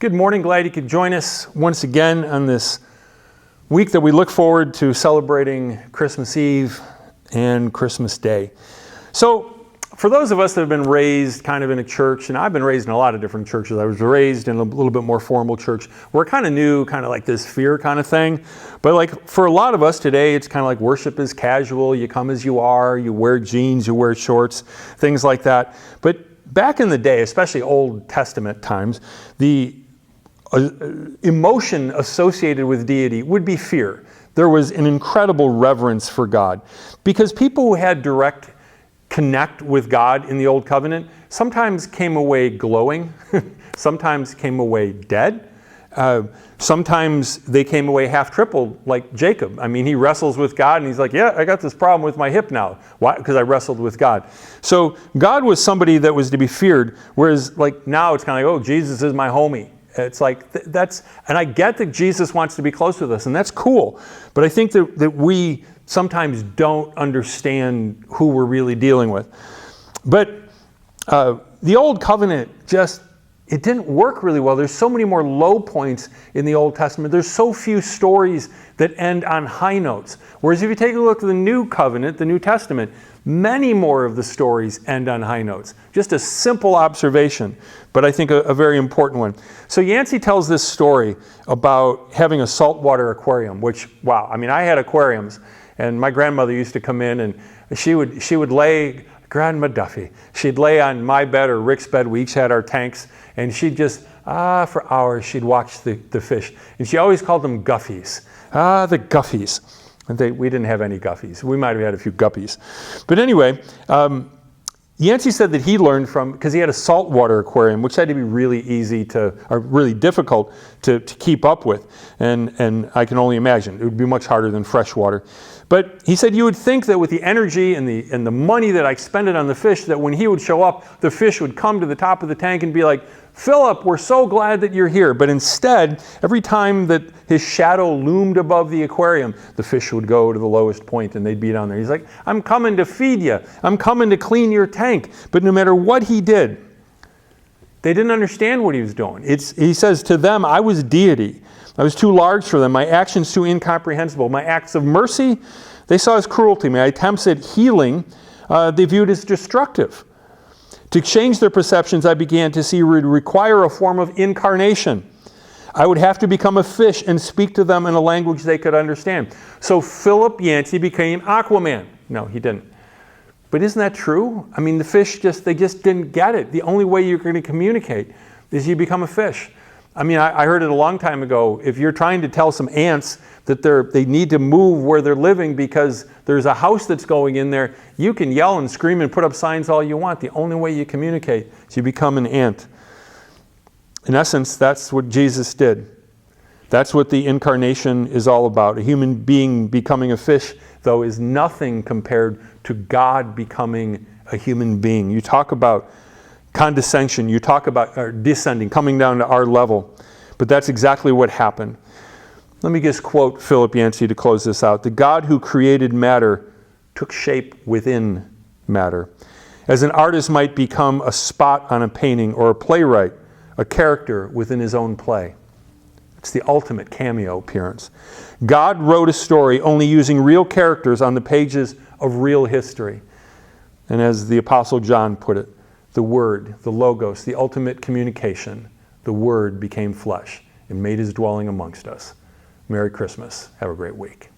Good morning. Glad you could join us once again on this week that we look forward to celebrating Christmas Eve and Christmas Day. So, for those of us that have been raised kind of in a church, and I've been raised in a lot of different churches. I was raised in a little bit more formal church. We're kind of new, kind of like this fear kind of thing. But like for a lot of us today, it's kind of like worship is casual. You come as you are. You wear jeans, you wear shorts, things like that. But back in the day, especially Old Testament times, the emotion associated with deity would be fear. There was an incredible reverence for God because people who had direct connect with God in the Old Covenant sometimes came away glowing, sometimes came away dead, sometimes they came away half crippled like Jacob. I mean, he wrestles with God and he's like, yeah, I got this problem with my hip now. Why? Because I wrestled with God. So God was somebody that was to be feared, whereas like now it's kind of like, oh, Jesus is my homie. It's like, and I get that Jesus wants to be close with us, and that's cool. But I think that we sometimes don't understand who we're really dealing with. But the Old Covenant it didn't work really well. There's so many more low points in the Old Testament. There's so few stories that end on high notes. Whereas if you take a look at the New Covenant, the New Testament, many more of the stories end on high notes. Just a simple observation, but I think a very important one. So Yancey tells this story about having a saltwater aquarium, which, wow, I mean, I had aquariums, and my grandmother used to come in, and she would lay, Grandma Duffy, she'd lay on my bed or Rick's bed. We each had our tanks, and she'd just, for hours, she'd watch the fish. And she always called them guffies. The guffies. And we didn't have any guffies. We might have had a few guppies. But anyway, Yancey said that he learned because he had a saltwater aquarium, which had to be really really difficult to keep up with. And I can only imagine. It would be much harder than freshwater. But he said you would think that with the energy and the money that I expended on the fish, that when he would show up, the fish would come to the top of the tank and be like, Philip, we're so glad that you're here. But instead, every time that his shadow loomed above the aquarium, the fish would go to the lowest point and they'd be down there. He's like, I'm coming to feed you. I'm coming to clean your tank. But no matter what he did, they didn't understand what he was doing. He says, to them, I was deity. I was too large for them. My actions too incomprehensible. My acts of mercy, they saw as cruelty. My attempts at healing, they viewed as destructive. To change their perceptions, I began to see would require a form of incarnation. I would have to become a fish and speak to them in a language they could understand. So Philip Yancey became Aquaman. No, he didn't. But isn't that true? I mean, the fish they just didn't get it. The only way you're going to communicate is you become a fish. I mean, I heard it a long time ago. If you're trying to tell some ants that they need to move where they're living because there's a house that's going in there, you can yell and scream and put up signs all you want. The only way you communicate is you become an ant. In essence, that's what Jesus did. That's what the incarnation is all about. A human being becoming a fish, though, is nothing compared to God becoming a human being. You talk about condescension, you talk about descending, coming down to our level. But that's exactly what happened. Let me just quote Philip Yancey to close this out. The God who created matter took shape within matter. As an artist might become a spot on a painting, or a playwright, a character within his own play. It's the ultimate cameo appearance. God wrote a story only using real characters on the pages of real history. And as the Apostle John put it, the Word, the Logos, the ultimate communication, the Word became flesh and made his dwelling amongst us. Merry Christmas. Have a great week.